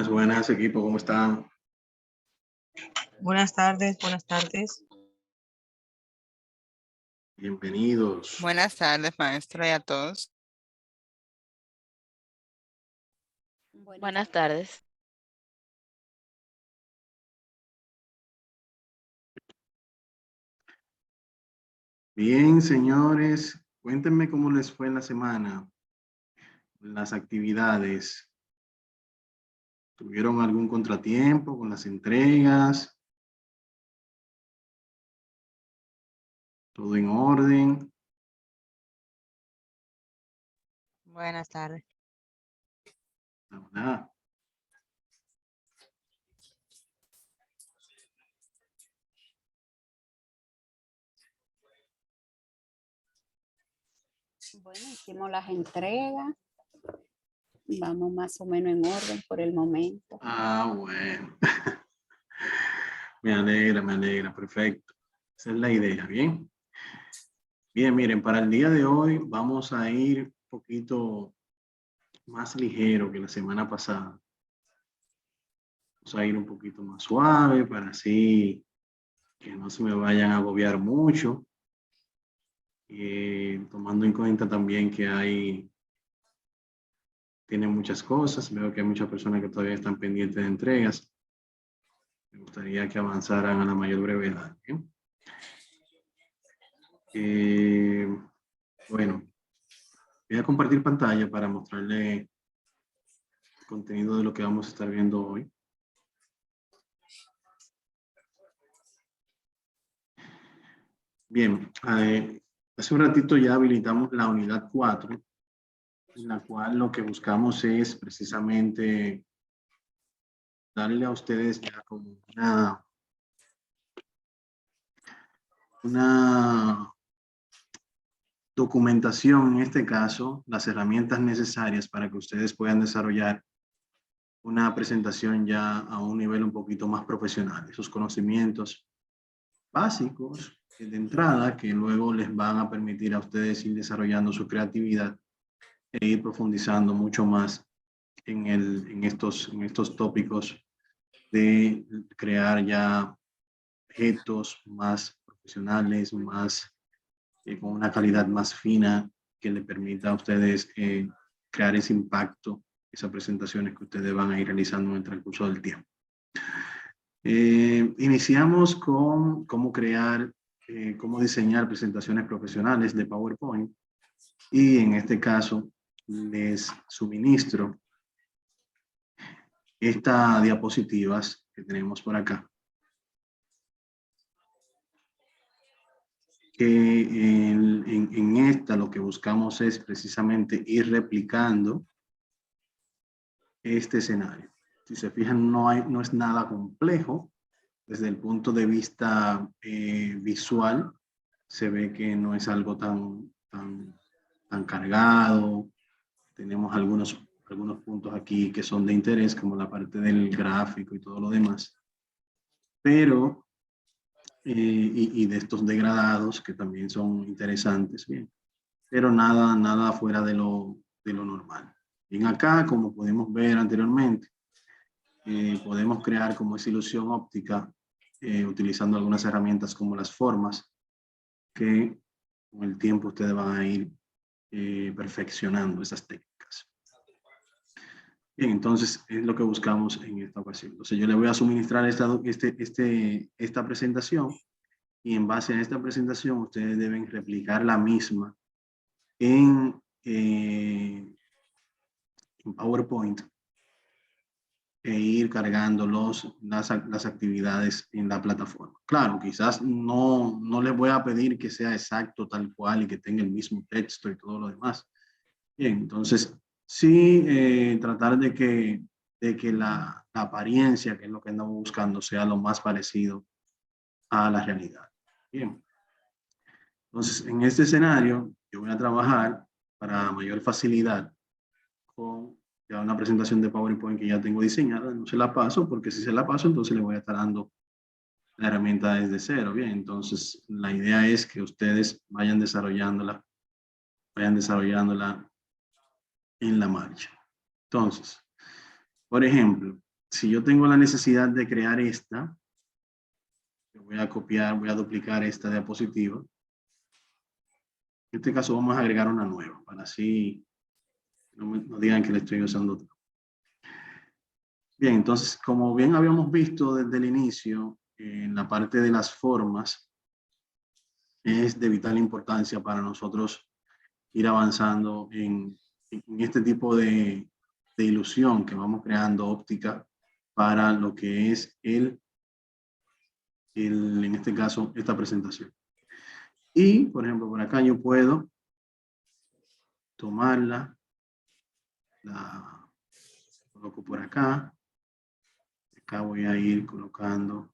Buenas, equipo, ¿cómo están? Buenas tardes, buenas tardes. Bienvenidos. Buenas tardes, maestro, y a todos. Buenas tardes. Bien, señores, cuéntenme cómo les fue en la semana, las actividades. ¿Tuvieron algún contratiempo con las entregas? ¿Todo en orden? Buenas tardes. Nada. Bueno, hicimos las entregas. Vamos más o menos en orden por el momento. Ah, bueno. Me alegra, perfecto. Esa es la idea, ¿bien? Bien, miren, para el día de hoy vamos a ir un poquito más ligero que la semana pasada. Vamos a ir un poquito más suave para así que no se me vayan a agobiar mucho. Tomando en cuenta también que tienen muchas cosas. Veo que hay muchas personas que todavía están pendientes de entregas. Me gustaría que avanzaran a la mayor brevedad. ¿Bien? Bueno, voy a compartir pantalla para mostrarle el contenido de lo que vamos a estar viendo hoy. Bien, hace un ratito ya habilitamos la unidad 4, en la cual lo que buscamos es precisamente darle a ustedes ya como una documentación, en este caso, las herramientas necesarias para que ustedes puedan desarrollar una presentación ya a un nivel un poquito más profesional. Esos conocimientos básicos de entrada que luego les van a permitir a ustedes ir desarrollando su creatividad e ir profundizando mucho más en estos tópicos de crear ya objetos más profesionales, más con una calidad más fina que le permita a ustedes crear ese impacto, esas presentaciones que ustedes van a ir realizando en el transcurso del tiempo. Iniciamos con cómo crear, cómo diseñar presentaciones profesionales de PowerPoint y en este caso les suministro estas diapositivas que tenemos por acá. Que en esta lo que buscamos es precisamente ir replicando este escenario. Si se fijan, no es nada complejo desde el punto de vista visual. Se ve que no es algo tan cargado. Tenemos algunos puntos aquí que son de interés, como la parte del gráfico y todo lo demás. Pero y de estos degradados que también son interesantes, bien, pero nada fuera de lo normal. Bien, acá, como podemos ver anteriormente, podemos crear como esa ilusión óptica utilizando algunas herramientas como las formas que con el tiempo ustedes van a ir perfeccionando esas técnicas. Bien, entonces es lo que buscamos en esta ocasión. Entonces yo le voy a suministrar esta presentación y en base a esta presentación ustedes deben replicar la misma en PowerPoint e ir cargando las actividades en la plataforma. Claro, quizás no les voy a pedir que sea exacto tal cual y que tenga el mismo texto y todo lo demás. Bien, entonces sí tratar de que la apariencia, que es lo que andamos buscando, sea lo más parecido a la realidad. Bien. Entonces, en este escenario, yo voy a trabajar para mayor facilidad con ya una presentación de PowerPoint que ya tengo diseñada. No se la paso, porque si se la paso, entonces le voy a estar dando la herramienta desde cero. Bien, entonces la idea es que ustedes vayan desarrollándola en la marcha. Entonces, por ejemplo, si yo tengo la necesidad de crear esta, voy a copiar, voy a duplicar esta diapositiva. En este caso vamos a agregar una nueva, para así no digan que le estoy usando otra. Bien, entonces, como bien habíamos visto desde el inicio, en la parte de las formas, es de vital importancia para nosotros ir avanzando en este tipo de ilusión que vamos creando óptica para lo que es en este caso, esta presentación. Y, por ejemplo, por acá yo puedo tomarla, la coloco por acá. Acá voy a ir colocando.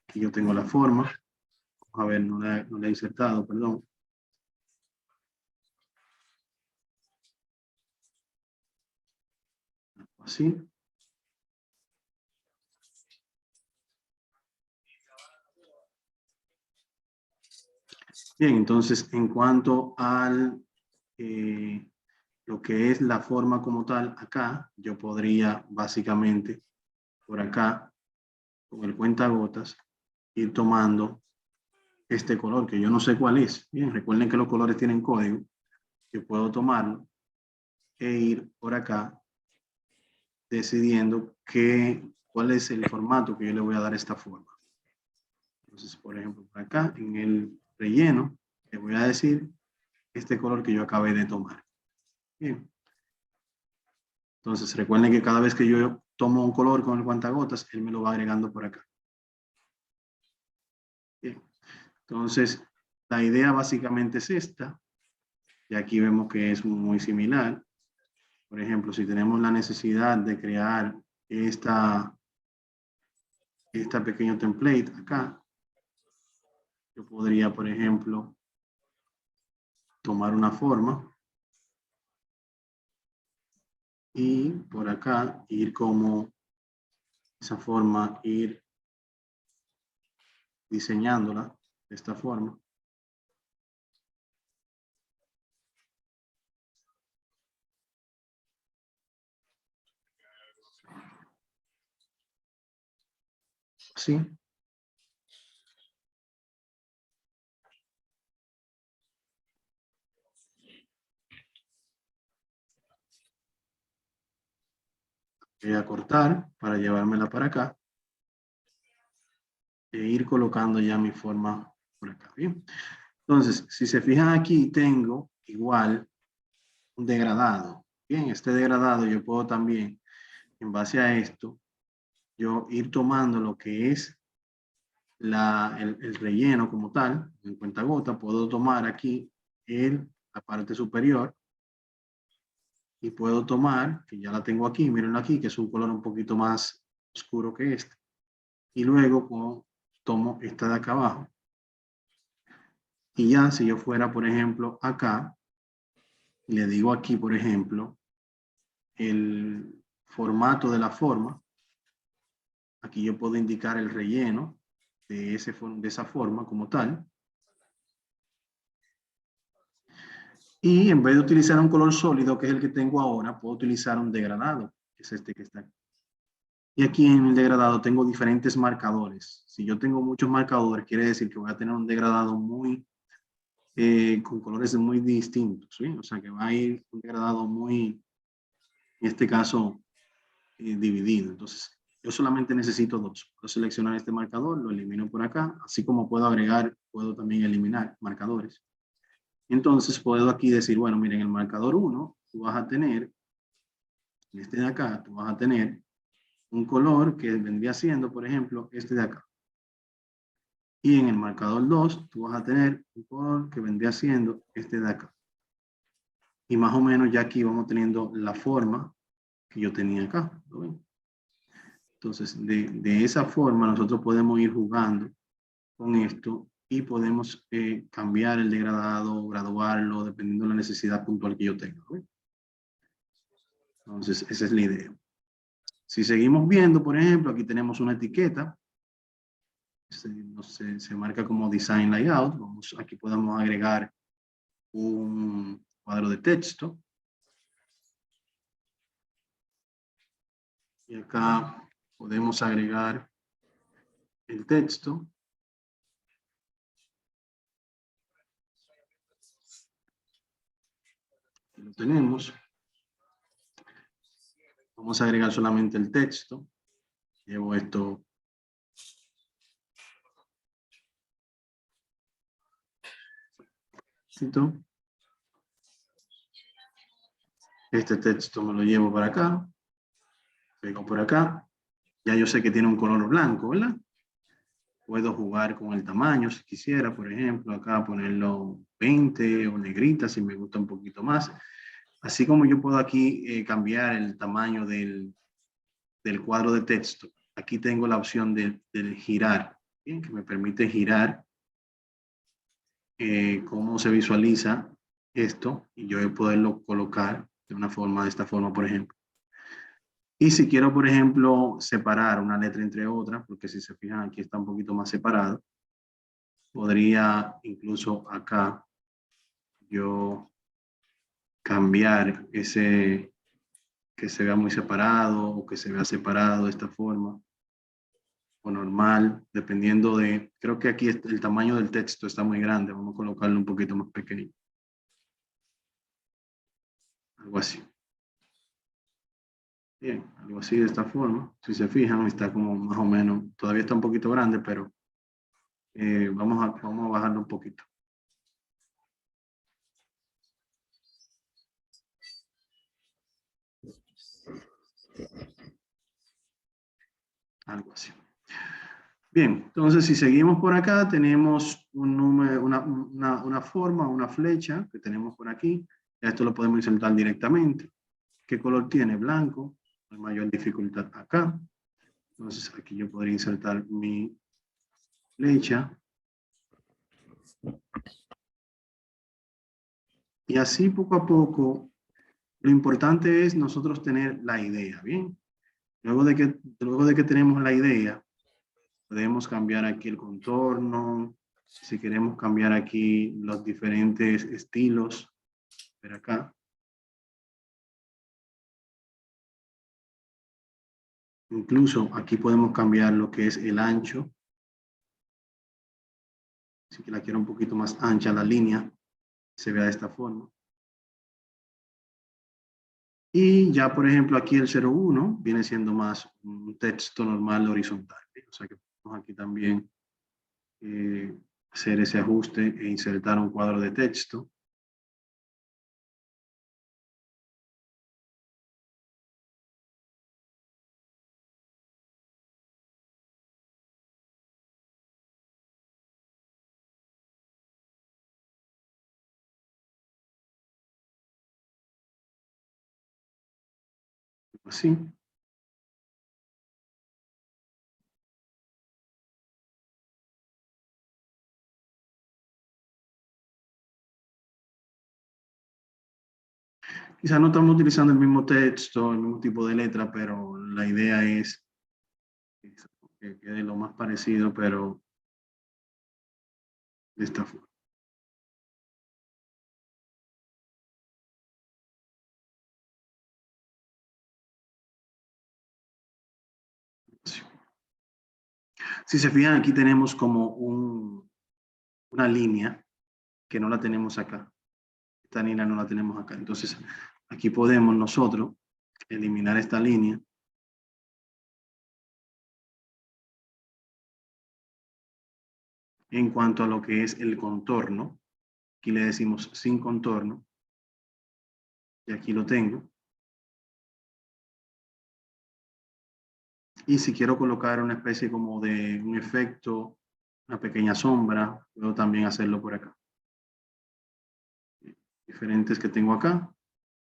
Aquí yo tengo la forma. Vamos a ver, no la he insertado, perdón. Así. Bien, entonces en cuanto al lo que es la forma como tal, acá yo podría básicamente por acá con el cuentagotas ir tomando este color que yo no sé cuál es. Bien, recuerden que los colores tienen código. Yo puedo tomarlo e ir por acá decidiendo cuál es el formato que yo le voy a dar a esta forma. Entonces, por ejemplo, por acá en el relleno, le voy a decir este color que yo acabé de tomar. Bien. Entonces, recuerden que cada vez que yo tomo un color con el cuentagotas, él me lo va agregando por acá. Bien. Entonces, la idea básicamente es esta. Y aquí vemos que es muy similar. Por ejemplo, si tenemos la necesidad de crear esta pequeño template acá, yo podría, por ejemplo, tomar una forma y por acá ir como esa forma, ir diseñándola de esta forma. Así. Voy a cortar para llevármela para acá e ir colocando ya mi forma por acá. Bien. Entonces, si se fijan aquí, tengo igual un degradado. Bien, este degradado yo puedo también, en base a esto, yo ir tomando lo que es el relleno como tal, en cuentagota, puedo tomar aquí la parte superior y puedo tomar, que ya la tengo aquí, mírenlo aquí, que es un color un poquito más oscuro que este. Y luego tomo esta de acá abajo. Y ya si yo fuera, por ejemplo, acá, y le digo aquí, por ejemplo, el formato de la forma, aquí yo puedo indicar el relleno de esa forma como tal. Y en vez de utilizar un color sólido, que es el que tengo ahora, puedo utilizar un degradado, que es este que está aquí. Y aquí en el degradado tengo diferentes marcadores. Si yo tengo muchos marcadores, quiere decir que voy a tener un degradado con colores muy distintos, ¿sí? O sea que va a ir un degradado muy, en este caso, dividido. Entonces, yo solamente necesito dos. Puedo seleccionar este marcador, lo elimino por acá, así como puedo agregar, puedo también eliminar marcadores. Entonces, puedo aquí decir, bueno, miren, el marcador 1, tú vas a tener, en este de acá, tú vas a tener un color que vendría siendo, por ejemplo, este de acá. Y en el marcador 2, tú vas a tener un color que vendría siendo este de acá. Y más o menos ya aquí vamos teniendo la forma que yo tenía acá. ¿Lo ven? Entonces, de esa forma nosotros podemos ir jugando con esto y podemos cambiar el degradado, graduarlo, dependiendo de la necesidad puntual que yo tenga. ¿Ven? Entonces, esa es la idea. Si seguimos viendo, por ejemplo, aquí tenemos una etiqueta. Se marca como Design Layout. Aquí podemos agregar un cuadro de texto. Y acá podemos agregar el texto. Aquí lo tenemos. Vamos a agregar solamente el texto. Llevo esto. Este texto me lo llevo para acá. Pego por acá. Ya yo sé que tiene un color blanco, ¿verdad? Puedo jugar con el tamaño si quisiera, por ejemplo, acá ponerlo 20 o negrita si me gusta un poquito más. Así como yo puedo aquí cambiar el tamaño del cuadro de texto. Aquí tengo la opción de girar, ¿bien? Que me permite girar cómo se visualiza esto y yo poderlo colocar de una forma, de esta forma, por ejemplo. Y si quiero, por ejemplo, separar una letra entre otras, porque si se fijan aquí está un poquito más separado, podría incluso acá yo cambiar ese, que se vea muy separado o que se vea separado de esta forma o normal, dependiendo de, creo que aquí el tamaño del texto está muy grande, vamos a colocarlo un poquito más pequeño. Algo así. Bien, algo así de esta forma. Si se fijan, está como más o menos, todavía está un poquito grande, pero vamos a bajarlo un poquito. Algo así. Bien, entonces si seguimos por acá, tenemos un número, una forma, una flecha que tenemos por aquí. Esto lo podemos insertar directamente. ¿Qué color tiene? Blanco. Hay mayor dificultad acá. Entonces aquí yo podría insertar mi flecha. Y así poco a poco, lo importante es nosotros tener la idea, ¿bien? Luego de que tenemos la idea, podemos cambiar aquí el contorno. Si queremos cambiar aquí los diferentes estilos, ver acá. Incluso aquí podemos cambiar lo que es el ancho. Si que la quiero un poquito más ancha la línea, se vea de esta forma. Y ya, por ejemplo, aquí el 01 viene siendo más un texto normal horizontal. O sea que podemos aquí también hacer ese ajuste e insertar un cuadro de texto. Así. Quizá no estamos utilizando el mismo texto, el mismo tipo de letra, pero la idea es que quede lo más parecido, pero de esta forma. Si se fijan, aquí tenemos como una línea que no la tenemos acá. Esta línea no la tenemos acá. Entonces, aquí podemos nosotros eliminar esta línea. En cuanto a lo que es el contorno, aquí le decimos sin contorno. Y aquí lo tengo. Y si quiero colocar una especie como de un efecto, una pequeña sombra, puedo también hacerlo por acá. Diferentes que tengo acá.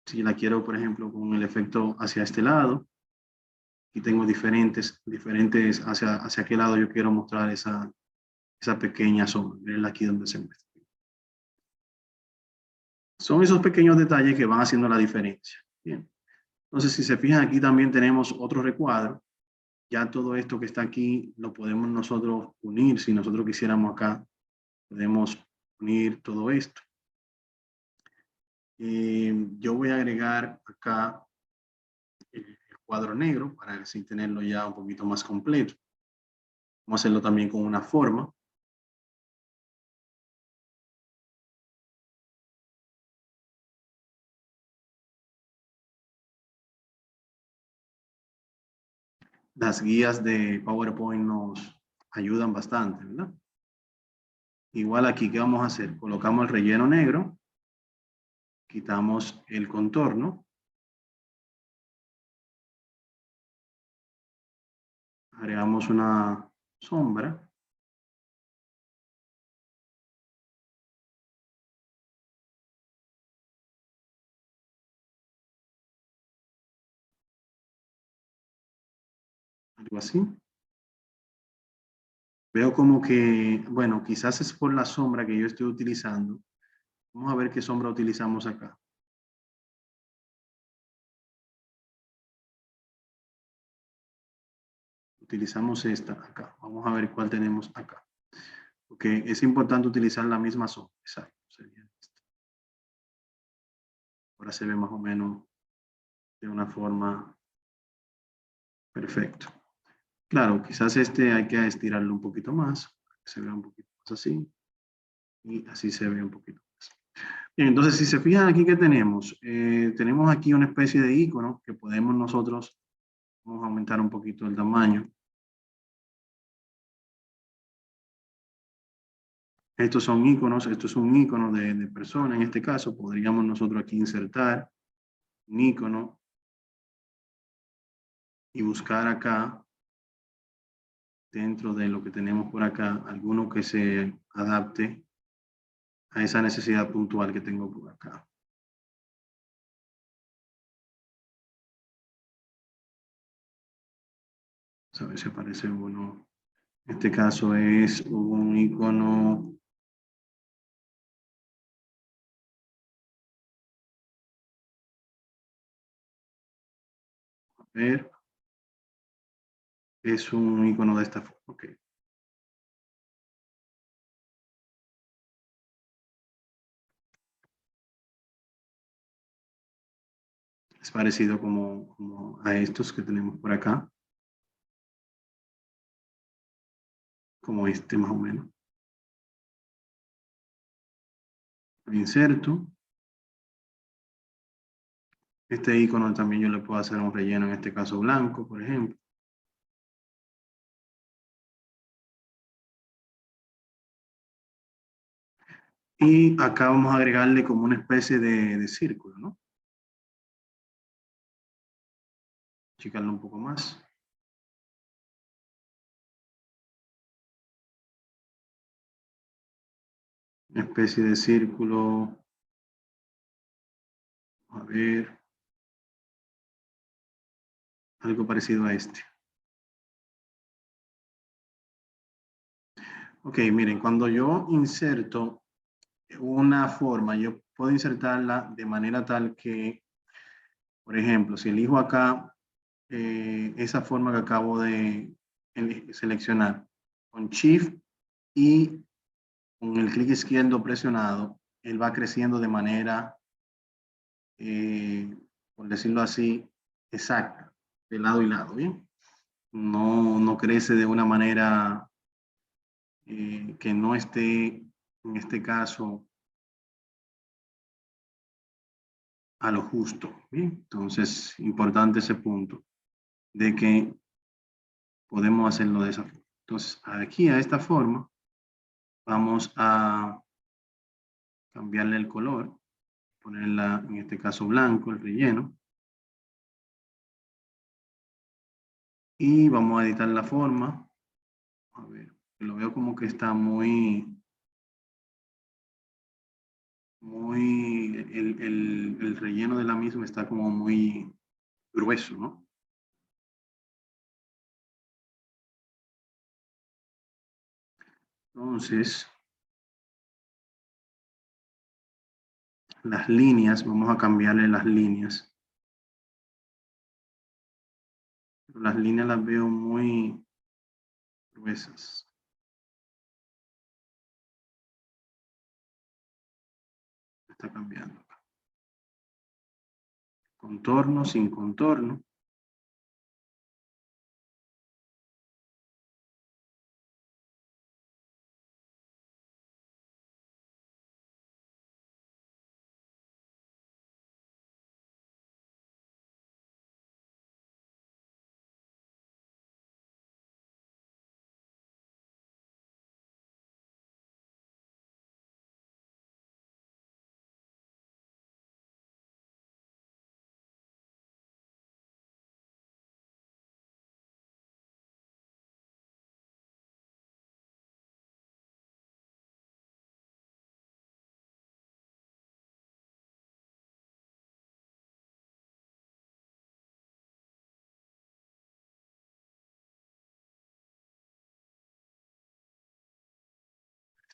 Si la quiero, por ejemplo, con el efecto hacia este lado. Y tengo diferentes hacia qué lado yo quiero mostrar esa pequeña sombra. Miren aquí donde se muestra. Son esos pequeños detalles que van haciendo la diferencia. Bien. Entonces, si se fijan, aquí también tenemos otro recuadro. Ya todo esto que está aquí lo podemos nosotros unir. Si nosotros quisiéramos acá, podemos unir todo esto. Yo voy a agregar acá el cuadro negro para así tenerlo ya un poquito más completo. Vamos a hacerlo también con una forma. Las guías de PowerPoint nos ayudan bastante, ¿verdad? Igual aquí, ¿qué vamos a hacer? Colocamos el relleno negro, quitamos el contorno, agregamos una sombra, algo así. Veo como que, bueno, quizás es por la sombra que yo estoy utilizando. Vamos a ver qué sombra utilizamos acá. Utilizamos esta acá. Vamos a ver cuál tenemos acá. Porque es importante utilizar la misma sombra. Exacto. Sería esta. Ahora se ve más o menos de una forma perfecta. Claro, quizás este hay que estirarlo un poquito más. Que se vea un poquito más así. Y así se ve un poquito más. Bien, entonces si se fijan aquí, ¿qué tenemos? Tenemos aquí una especie de icono que podemos nosotros, vamos a aumentar un poquito el tamaño. Estos son iconos, esto es un icono de persona, en este caso podríamos nosotros aquí insertar un icono y buscar acá, dentro de lo que tenemos por acá, alguno que se adapte a esa necesidad puntual que tengo por acá. A ver si aparece uno. En este caso es un icono. A ver. Es un icono de esta forma. Ok. Es parecido como a estos que tenemos por acá. Como este más o menos. Lo inserto. Este icono también yo le puedo hacer un relleno, en este caso blanco, por ejemplo. Y acá vamos a agregarle como una especie de círculo, ¿no? Achicarlo un poco más. Una especie de círculo. A ver. Algo parecido a este. Ok, miren, cuando yo inserto una forma, yo puedo insertarla de manera tal que, por ejemplo, si elijo acá esa forma que acabo de seleccionar con Shift y con el clic izquierdo presionado, él va creciendo de manera, por decirlo así, exacta, de lado y lado, ¿bien? No crece de una manera que no esté, en este caso, a lo justo, ¿bien? Entonces, importante ese punto de que podemos hacerlo de esa forma. Entonces, aquí a esta forma, vamos a cambiarle el color, ponerla en este caso blanco, el relleno. Y vamos a editar la forma. A ver, lo veo como que está el relleno de la misma está como muy grueso, ¿no? Entonces, las líneas, vamos a cambiarle las líneas. Las líneas las veo muy gruesas. Está cambiando. contorno, sin contorno.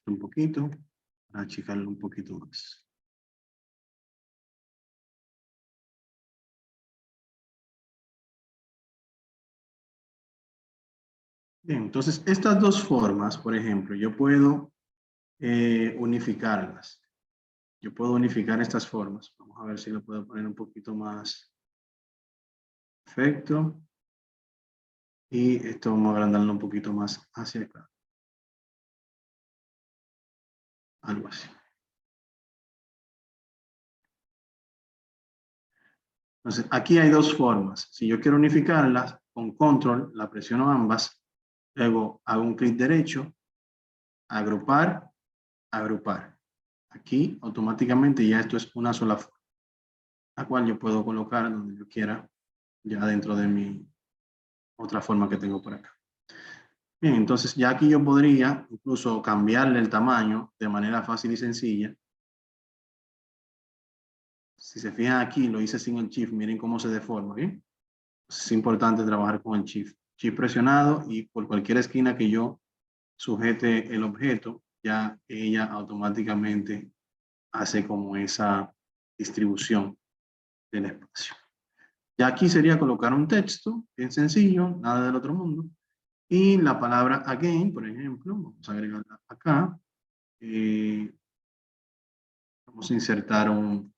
Un poquito, para achicarlo un poquito más. Bien, entonces estas dos formas, por ejemplo, yo puedo unificarlas. Yo puedo unificar estas formas. Vamos a ver si lo puedo poner un poquito más perfecto. Y esto vamos a agrandarlo un poquito más hacia acá. Algo así. Entonces, aquí hay dos formas. Si yo quiero unificarlas, con control, la presiono ambas. Luego hago un clic derecho, agrupar, agrupar. Aquí automáticamente ya esto es una sola forma, la cual yo puedo colocar donde yo quiera, ya dentro de mi otra forma que tengo por acá. Bien, entonces ya aquí yo podría incluso cambiarle el tamaño de manera fácil y sencilla. Si se fijan aquí, lo hice sin el Shift, miren cómo se deforma, ¿bien? Es importante trabajar con el Shift. Shift presionado y por cualquier esquina que yo sujete el objeto, ya ella automáticamente hace como esa distribución del espacio. Ya aquí sería colocar un texto, bien sencillo, nada del otro mundo. Y la palabra again, por ejemplo, vamos a agregarla acá. Vamos a insertar un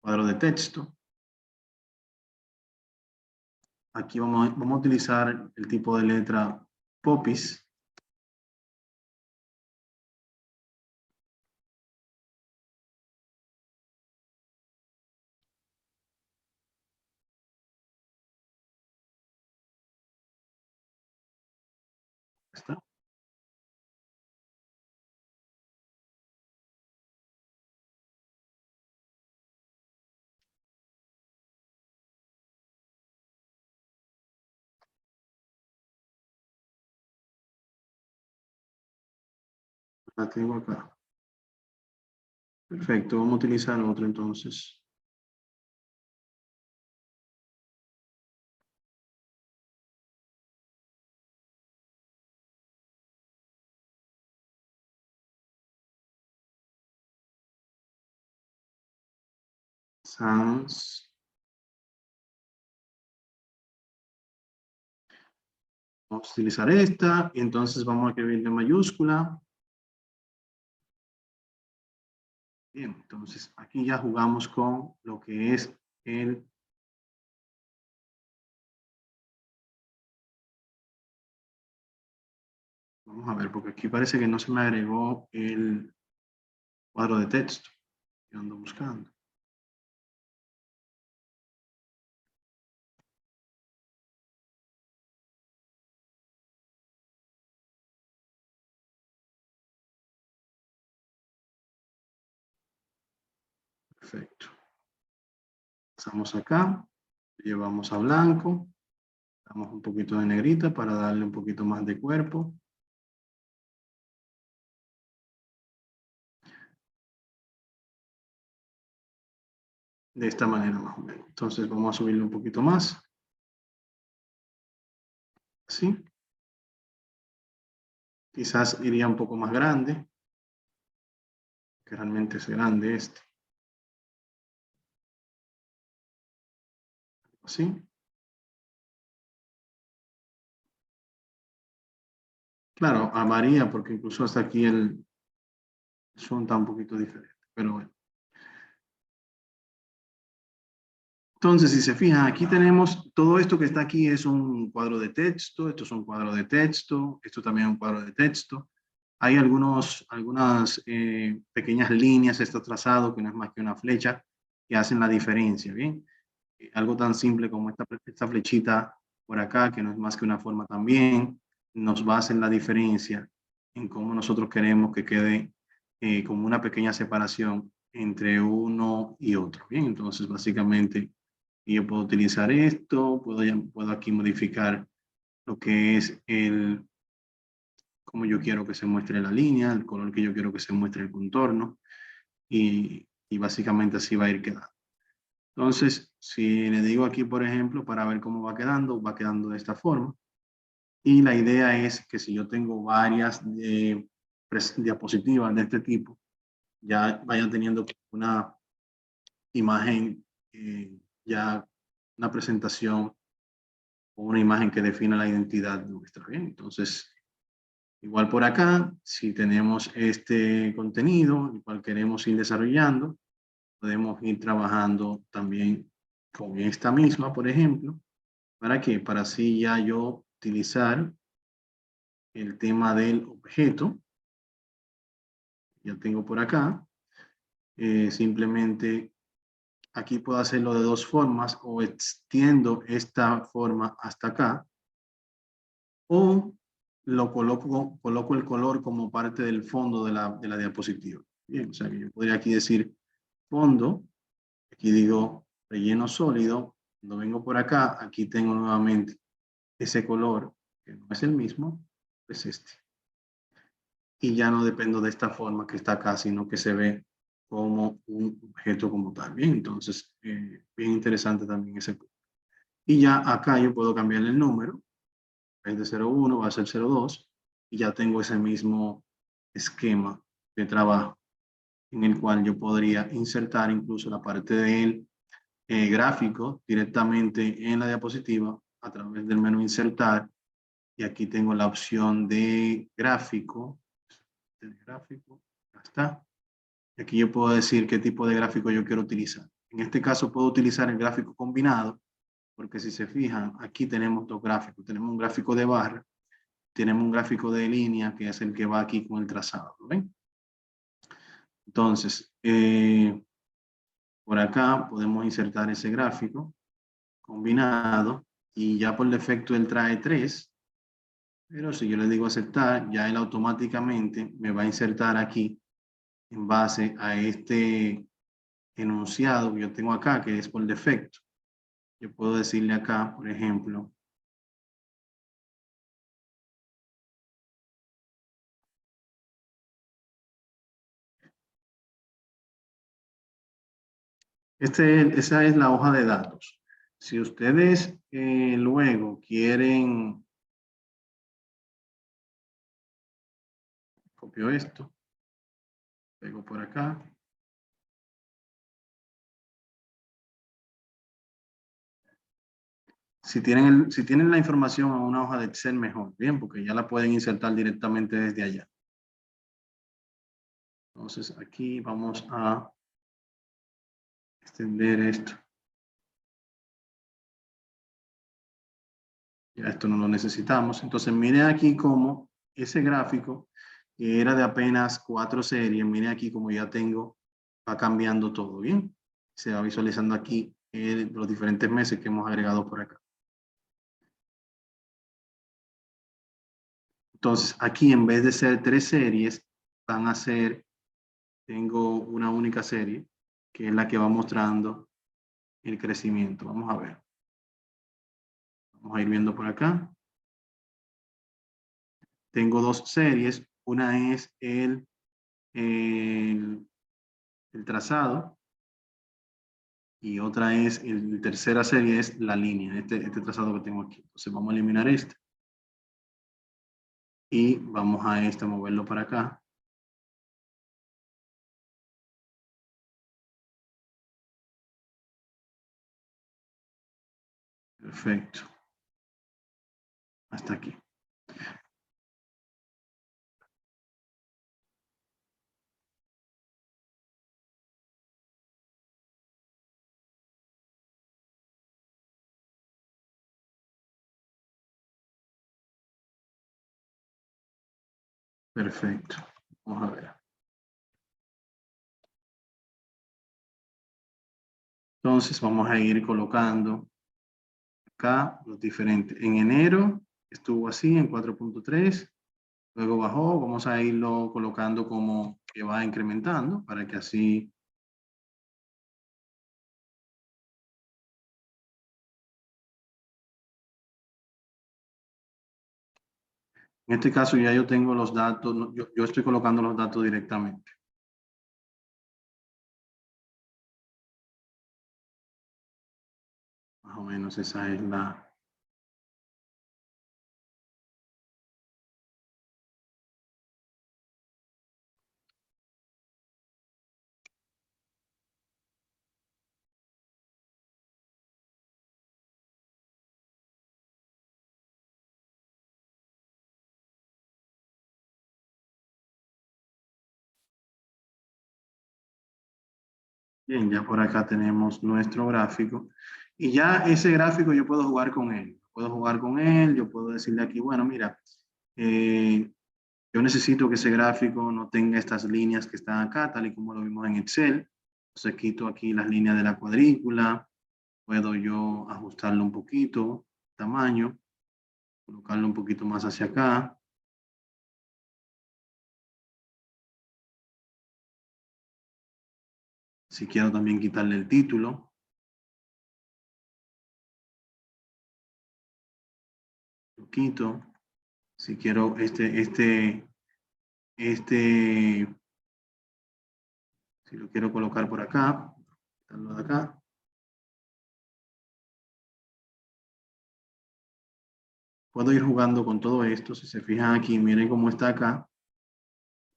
cuadro de texto. Aquí vamos a utilizar el tipo de letra Popis. ¿Está? La tengo acá. Perfecto, vamos a utilizar otro entonces. Sans. Vamos a utilizar esta y entonces vamos a escribirle mayúscula. Bien, entonces aquí ya jugamos con lo que es el vamos a ver, porque aquí parece que no se me agregó el cuadro de texto que ando buscando. Perfecto. Pasamos acá, llevamos a blanco, damos un poquito de negrita para darle un poquito más de cuerpo. De esta manera más o menos. Entonces vamos a subirle un poquito más. Así. Quizás iría un poco más grande. Que realmente es grande este. Así. Claro, varía porque incluso hasta aquí el son está un poquito diferente. Pero bueno. Entonces, si se fijan, aquí tenemos todo esto que está aquí es un cuadro de texto, esto es un cuadro de texto, esto también es un cuadro de texto. Hay algunas pequeñas líneas, este trazado que no es más que una flecha, que hacen la diferencia, ¿bien? Algo tan simple como esta flechita por acá, que no es más que una forma también, nos va a hacer la diferencia en cómo nosotros queremos que quede como una pequeña separación entre uno y otro, ¿bien? Entonces, básicamente, yo puedo utilizar esto, puedo aquí modificar lo que es cómo yo quiero que se muestre la línea, el color que yo quiero que se muestre el contorno, y básicamente así va a ir quedando. Entonces, si le digo aquí, por ejemplo, para ver cómo va quedando de esta forma. Y la idea es que si yo tengo varias diapositivas de este tipo, ya vayan teniendo una imagen, ya una presentación o una imagen que defina la identidad nuestra. Bien, entonces, igual por acá, si tenemos este contenido, el cual queremos ir desarrollando, podemos ir trabajando también con esta misma, por ejemplo. ¿Para qué? Para así ya yo utilizar el tema del objeto. Ya tengo por acá. Simplemente aquí puedo hacerlo de dos formas, o extiendo esta forma hasta acá, o lo coloco el color como parte del fondo de la diapositiva. Bien, o sea que yo podría aquí decir fondo, aquí digo relleno sólido. Cuando vengo por acá, aquí tengo nuevamente ese color, que no es el mismo, es este. Y ya no dependo de esta forma que está acá, sino que se ve como un objeto como tal. Bien, entonces, bien interesante también ese punto. Y ya acá yo puedo cambiarle el número, en vez de 01 va a ser 02, y ya tengo ese mismo esquema de trabajo en el cual yo podría insertar incluso la parte del gráfico directamente en la diapositiva a través del menú insertar, y aquí tengo la opción de gráfico, ya está. Y aquí yo puedo decir qué tipo de gráfico yo quiero utilizar. En este caso puedo utilizar el gráfico combinado, porque si se fijan, aquí tenemos dos gráficos. Tenemos un gráfico de barra, tenemos un gráfico de línea, que es el que va aquí con el trazado. ¿Ven? Entonces, por acá podemos insertar ese gráfico combinado, y ya por defecto él trae 3, pero si yo le digo aceptar, ya él automáticamente me va a insertar aquí en base a este enunciado que yo tengo acá, que es por defecto. Yo puedo decirle acá, por ejemplo, esa es la hoja de datos. Si ustedes luego quieren, copio esto, pego por acá. Si tienen la información en una hoja de Excel, mejor, bien, porque ya la pueden insertar directamente desde allá. Entonces aquí vamos a extender esto. Ya esto no lo necesitamos. Entonces miren aquí cómo ese gráfico, que era de apenas 4 series, miren aquí como ya tengo, va cambiando todo, ¿bien? Se va visualizando aquí los diferentes meses que hemos agregado por acá. Entonces aquí en vez de ser 3 series, van a ser, tengo una única serie, que es la que va mostrando el crecimiento. Vamos a ver. Vamos a ir viendo por acá. Tengo 2 series. Una es el trazado, y otra es, la tercera serie es la línea, este trazado que tengo aquí. Entonces vamos a eliminar este. Y vamos a moverlo para acá. Perfecto. Hasta aquí. Perfecto. Vamos a ver. Entonces vamos a ir colocando acá los diferentes. En enero estuvo así en 4.3, luego bajó, vamos a irlo colocando como que va incrementando para que así en este caso ya yo tengo los datos, yo estoy colocando los datos directamente. Más o menos esa es la... Bien, ya por acá tenemos nuestro gráfico. Y ya ese gráfico yo puedo jugar con él. Puedo jugar con él, yo puedo decirle aquí, bueno, mira, yo necesito que ese gráfico no tenga estas líneas que están acá, tal y como lo vimos en Excel. Entonces quito aquí las líneas de la cuadrícula. Puedo yo ajustarlo un poquito, tamaño, colocarlo un poquito más hacia acá. Si quiero también quitarle el título. Lo quito. Si quiero si lo quiero colocar por acá, quitarlo de acá. Puedo ir jugando con todo esto. Si se fijan aquí, miren cómo está acá.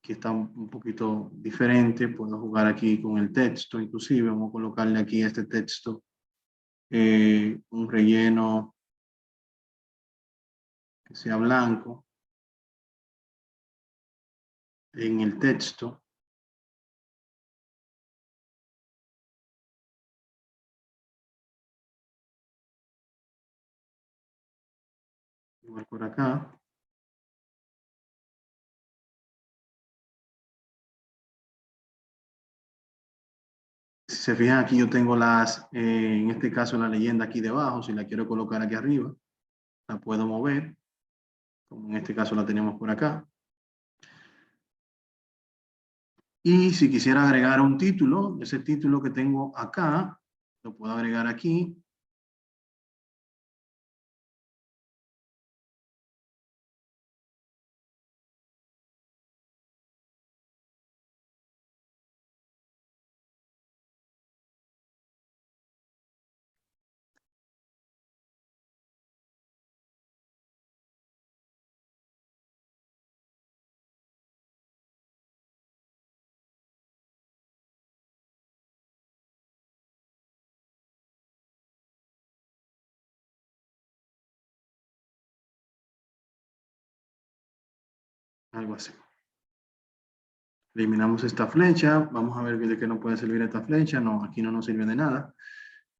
Aquí está un poquito diferente. Puedo jugar aquí con el texto, inclusive. Vamos a colocarle aquí a este texto un relleno que sea blanco en el texto. Igual por acá. Si se fijan aquí yo tengo en este caso la leyenda aquí debajo. Si la quiero colocar aquí arriba, la puedo mover. Como en este caso la tenemos por acá. Y si quisiera agregar un título, ese título que tengo acá, lo puedo agregar aquí. Algo así. Eliminamos esta flecha. Vamos a ver de qué nos puede servir esta flecha. No, aquí no nos sirve de nada.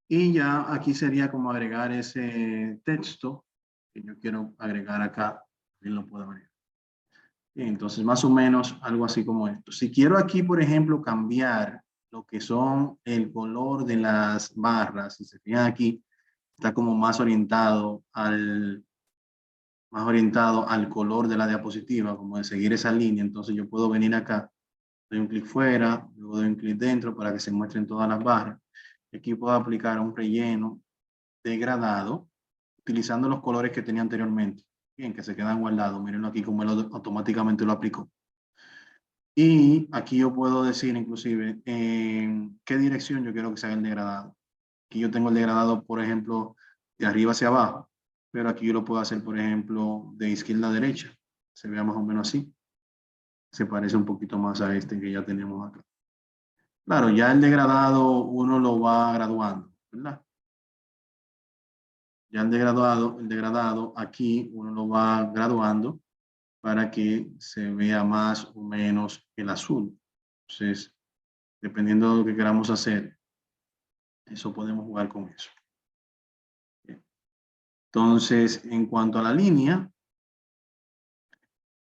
Y ya aquí sería como agregar ese texto que yo quiero agregar acá. Bien lo puedo agregar. Bien, entonces más o menos algo así como esto. Si quiero aquí, por ejemplo, cambiar lo que son el color de las barras, si se fijan aquí, está como más orientado al color de la diapositiva, como de seguir esa línea. Entonces yo puedo venir acá, doy un clic fuera, luego doy un clic dentro para que se muestren todas las barras. Aquí puedo aplicar un relleno degradado utilizando los colores que tenía anteriormente. Bien, que se quedan guardados. Mírenlo aquí como él automáticamente lo aplicó. Y aquí yo puedo decir inclusive en qué dirección yo quiero que se haga el degradado. Aquí yo tengo el degradado, por ejemplo, de arriba hacia abajo, pero aquí yo lo puedo hacer, por ejemplo, de izquierda a derecha. Se vea más o menos así. Se parece un poquito más a este que ya tenemos acá. Claro, ya el degradado uno lo va graduando, ¿verdad? Ya el degradado aquí uno lo va graduando para que se vea más o menos el azul. Entonces, dependiendo de lo que queramos hacer, eso podemos jugar con eso. Entonces, en cuanto a la línea,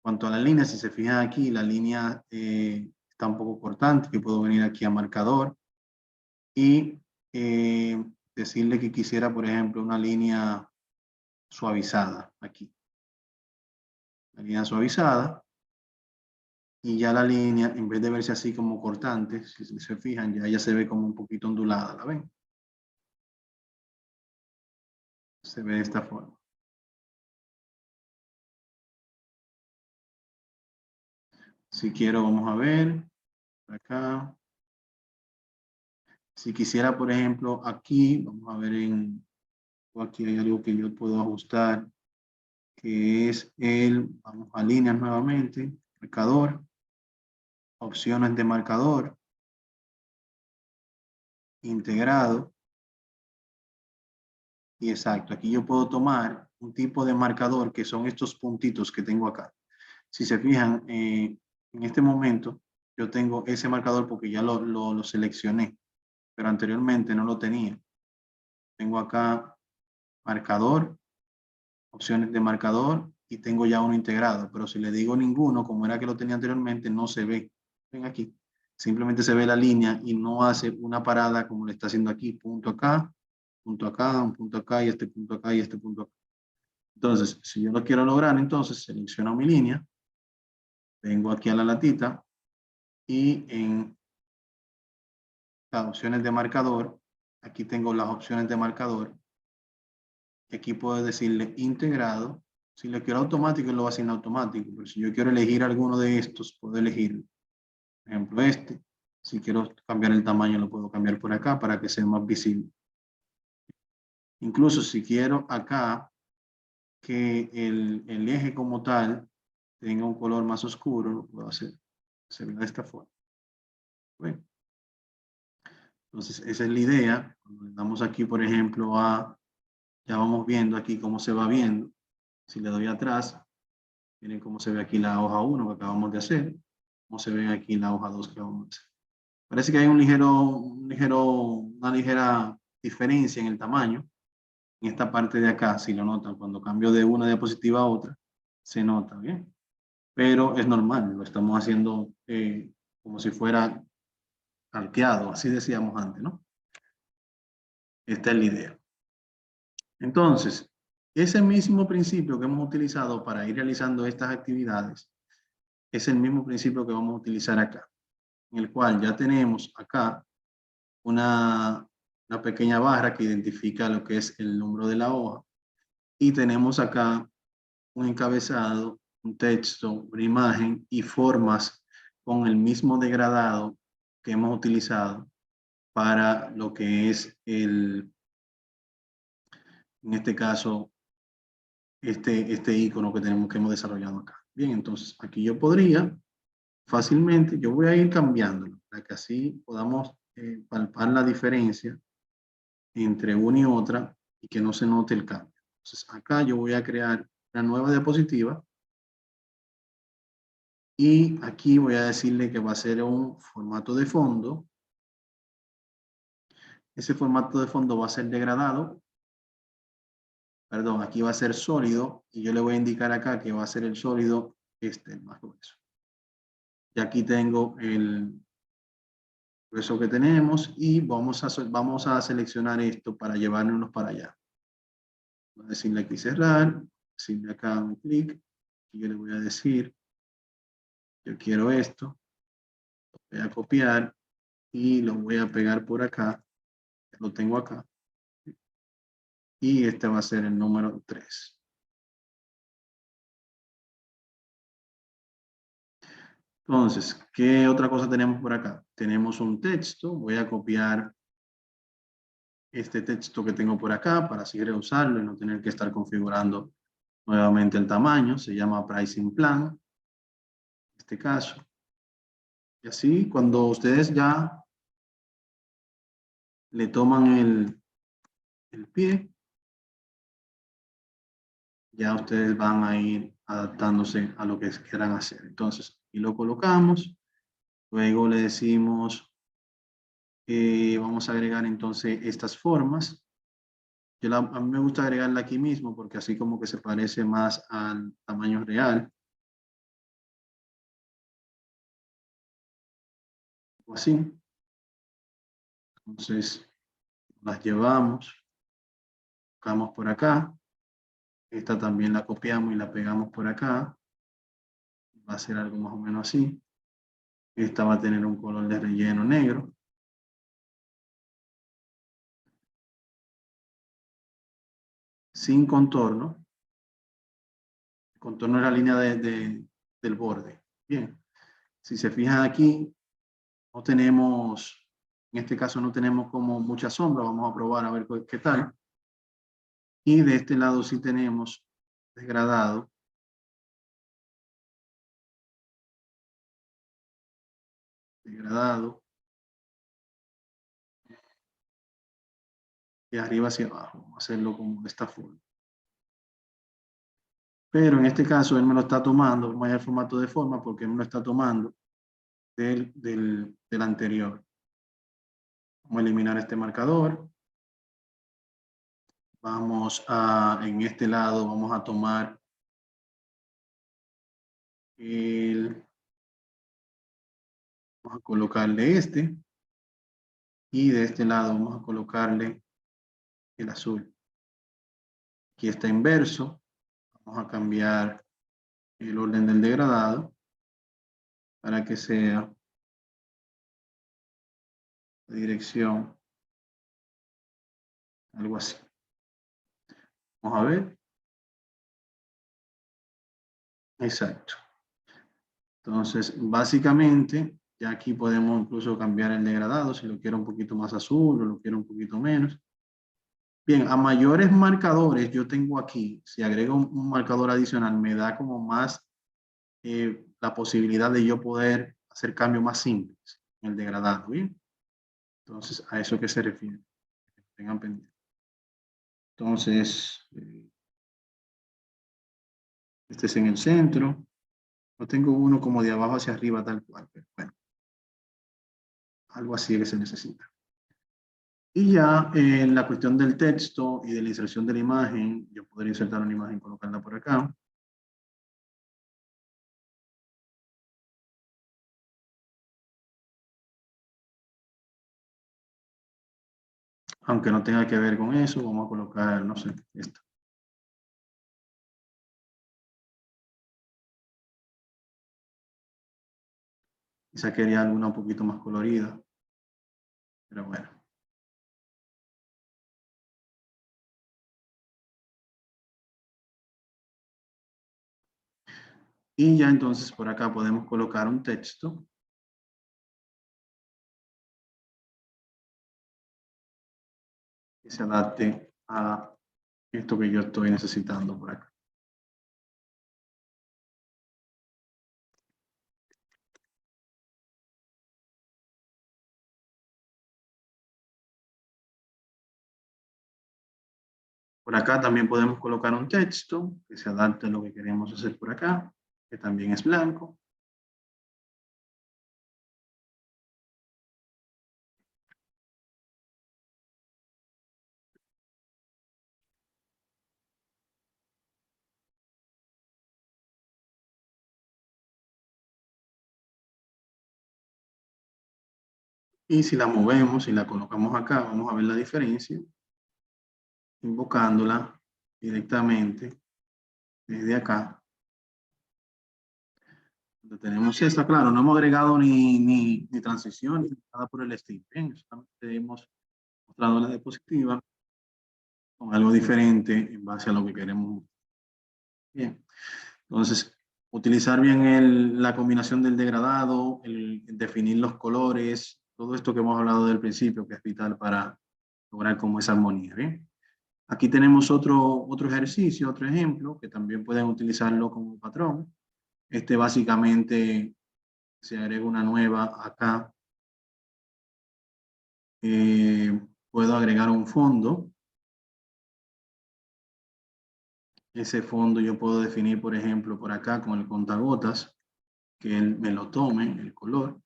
Cuanto a la línea, si se fijan aquí, la línea está un poco cortante. Yo puedo venir aquí a marcador y decirle que quisiera, por ejemplo, una línea suavizada aquí. La línea suavizada. Y ya la línea, en vez de verse así como cortante, si se fijan, ya se ve como un poquito ondulada, ¿la ven? Se ve de esta forma. Si quiero, vamos a ver, acá. Si quisiera, por ejemplo, aquí, vamos a ver aquí hay algo que yo puedo ajustar, que es vamos a líneas nuevamente, marcador, opciones de marcador, integrado, y exacto, aquí yo puedo tomar un tipo de marcador que son estos puntitos que tengo acá. Si se fijan, en este momento yo tengo ese marcador porque ya lo seleccioné, pero anteriormente no lo tenía. Tengo acá marcador, opciones de marcador y tengo ya uno integrado, pero si le digo ninguno, como era que lo tenía anteriormente, no se ve. Ven aquí, simplemente se ve la línea y no hace una parada como le está haciendo aquí, punto acá, un punto acá y este punto acá y este punto acá. Entonces, si yo lo quiero lograr, entonces selecciono mi línea, vengo aquí a la latita y en las opciones de marcador, aquí tengo las opciones de marcador, y aquí puedo decirle integrado. Si le quiero automático, lo va a hacer en automático, pero si yo quiero elegir alguno de estos, puedo elegir, por ejemplo, este. Si quiero cambiar el tamaño, lo puedo cambiar por acá para que sea más visible. Incluso si quiero acá que el eje como tal tenga un color más oscuro, lo puedo hacer. Se ve de esta forma. Bueno. Entonces, esa es la idea. Cuando le damos aquí, por ejemplo, ya vamos viendo aquí cómo se va viendo. Si le doy atrás, miren cómo se ve aquí la hoja 1 que acabamos de hacer, cómo se ve aquí la hoja 2 que vamos a hacer. Parece que hay una ligera diferencia en el tamaño. En esta parte de acá, si lo notan, cuando cambio de una diapositiva a otra, se nota, ¿bien? Pero es normal, lo estamos haciendo como si fuera arqueado, así decíamos antes, ¿no? Esta es la idea. Entonces, ese mismo principio que hemos utilizado para ir realizando estas actividades es el mismo principio que vamos a utilizar acá, en el cual ya tenemos acá una pequeña barra que identifica lo que es el número de la hoja y tenemos acá un encabezado, un texto, una imagen y formas con el mismo degradado que hemos utilizado para lo que es en este caso, este icono que hemos desarrollado acá. Bien, entonces aquí yo podría fácilmente, yo voy a ir cambiándolo para que así podamos palpar la diferencia entre una y otra y que no se note el cambio. Entonces acá yo voy a crear una nueva diapositiva y aquí voy a decirle que va a ser un formato de fondo. Ese formato de fondo va a ser degradado. Perdón, aquí va a ser sólido y yo le voy a indicar acá que va a ser el sólido el más grueso. Y aquí tengo el grueso que tenemos y vamos a seleccionar esto para llevárnoslo para allá. Voy a decirle aquí cerrar, decirle acá un clic y yo le voy a decir, yo quiero esto, lo voy a copiar y lo voy a pegar por acá, lo tengo acá. Y este va a ser el número 3. Entonces, ¿qué otra cosa tenemos por acá? Tenemos un texto, voy a copiar este texto que tengo por acá para así reusarlo y no tener que estar configurando nuevamente el tamaño. Se llama Pricing Plan, en este caso. Y así, cuando ustedes ya le toman el pie, ya ustedes van a ir adaptándose a lo que quieran hacer. Entonces, aquí lo colocamos. Luego le decimos, vamos a agregar entonces estas formas. A mí me gusta agregarla aquí mismo porque así como que se parece más al tamaño real. o así. Entonces, las llevamos, buscamos por acá. Esta también la copiamos y la pegamos por acá. Va a ser algo más o menos así. Esta va a tener un color de relleno negro. Sin contorno. El contorno es la línea del borde. Bien. Si se fijan aquí, no tenemos, en este caso no tenemos como mucha sombra. Vamos a probar a ver qué tal. Y de este lado sí tenemos degradado. Degradado. De arriba hacia abajo. Vamos a hacerlo como de esta forma. Pero en este caso él me lo está tomando, vamos a ir al formato de forma porque él me lo está tomando del anterior. Vamos a eliminar este marcador. Vamos a, en este lado, vamos a tomar vamos a colocarle este. Y de este lado vamos a colocarle el azul. Aquí está inverso. Vamos a cambiar el orden del degradado para que sea la dirección, algo así. Vamos a ver. Exacto. Entonces, básicamente, ya aquí podemos incluso cambiar el degradado, si lo quiero un poquito más azul o lo quiero un poquito menos. Bien, a mayores marcadores yo tengo aquí, si agrego un marcador adicional, me da como más la posibilidad de yo poder hacer cambios más simples en el degradado, ¿bien? Entonces, a eso que se refiere. Tengan pendiente. Entonces, este es en el centro. No tengo uno como de abajo hacia arriba tal cual, pero bueno. Algo así que se necesita. Y ya en la cuestión del texto y de la inserción de la imagen, yo podría insertar una imagen y colocarla por acá. Aunque no tenga que ver con eso, vamos a colocar, no sé, esto. Quizá quería alguna un poquito más colorida. Pero bueno. Y ya entonces por acá podemos colocar un texto. Que se adapte a esto que yo estoy necesitando por acá. Por acá también podemos colocar un texto que se adapte a lo que queremos hacer por acá, que también es blanco. Y si la movemos y la colocamos acá, vamos a ver la diferencia, invocándola directamente desde acá. Donde tenemos esta, claro, no hemos agregado ni transición, ni nada por el estilo. Bien, solamente hemos mostrado la diapositiva con algo diferente en base a lo que queremos. Bien, entonces, utilizar bien la combinación del degradado, el definir los colores, todo esto que hemos hablado del principio, que es vital para lograr como esa armonía. Bien, aquí tenemos otro ejercicio, otro ejemplo, que también pueden utilizarlo como patrón. Este básicamente se agrega una nueva acá. Puedo agregar un fondo. Ese fondo yo puedo definir, por ejemplo, por acá con el contagotas, que él me lo tome, el color.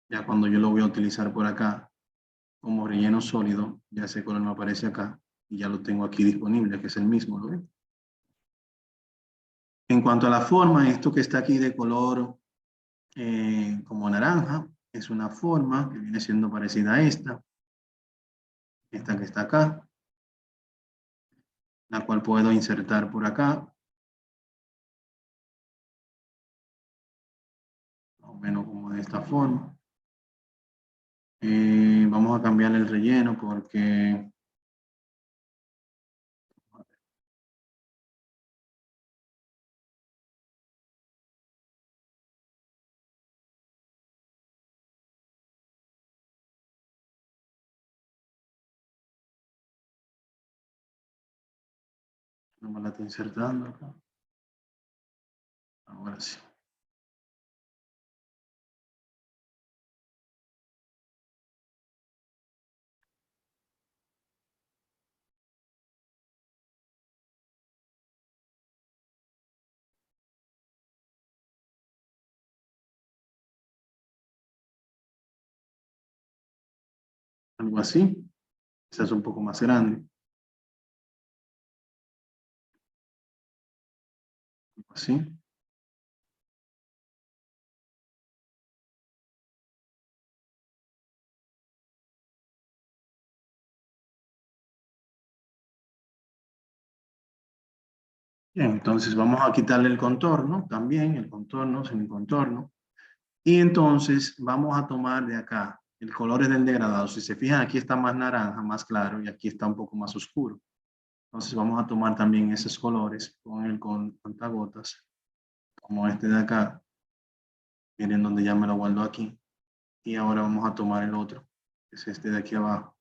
Ya cuando yo lo voy a utilizar por acá como relleno sólido, ya ese color me aparece acá y ya lo tengo aquí disponible, que es el mismo, ¿lo ven? En cuanto a la forma, esto que está aquí de color como naranja, es una forma que viene siendo parecida a esta que está acá, la cual puedo insertar por acá, más o menos como de esta forma. Vamos a cambiar el relleno porque no me la está insertando acá. Ahora sí. Algo así. Esa es un poco más grande. Algo así. Bien, entonces vamos a quitarle el contorno también, el contorno, semicontorno. Y entonces vamos a tomar de acá, el color es del degradado. Si se fijan, aquí está más naranja, más claro, y aquí está un poco más oscuro. Entonces vamos a tomar también esos colores con el contagotas, como este de acá. Miren donde ya me lo guardo aquí. Y ahora vamos a tomar el otro, que es este de aquí abajo.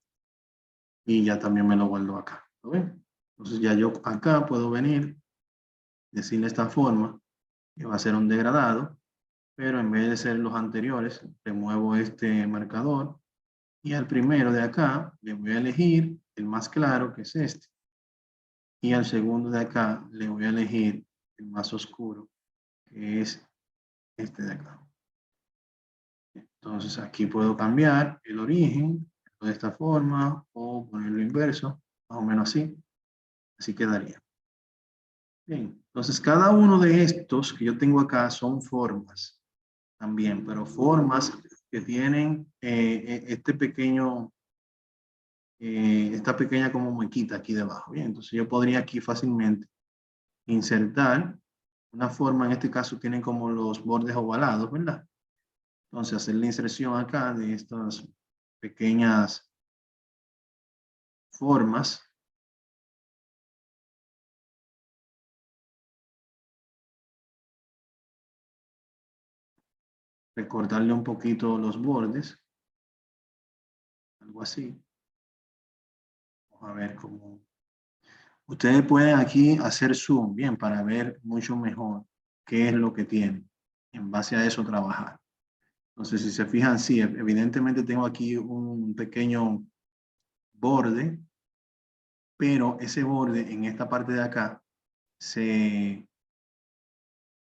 Y ya también me lo guardo acá. ¿Lo ven? Entonces ya yo acá puedo venir, decirle esta forma, que va a ser un degradado, pero en vez de ser los anteriores, remuevo este marcador y al primero de acá le voy a elegir el más claro, que es este. Y al segundo de acá le voy a elegir el más oscuro, que es este de acá. Entonces aquí puedo cambiar el origen de esta forma o ponerlo inverso, más o menos así. Así quedaría. Bien, entonces cada uno de estos que yo tengo acá son formas también, pero formas que tienen esta pequeña como muequita aquí debajo. Bien, entonces yo podría aquí fácilmente insertar una forma, en este caso tienen como los bordes ovalados, ¿verdad? Entonces hacer la inserción acá de estas pequeñas formas. Recortarle un poquito los bordes. Algo así. Vamos a ver cómo. Ustedes pueden aquí hacer zoom, bien, para ver mucho mejor qué es lo que tienen. En base a eso trabajar. Entonces, si se fijan, sí, evidentemente tengo aquí un pequeño borde, pero ese borde en esta parte de acá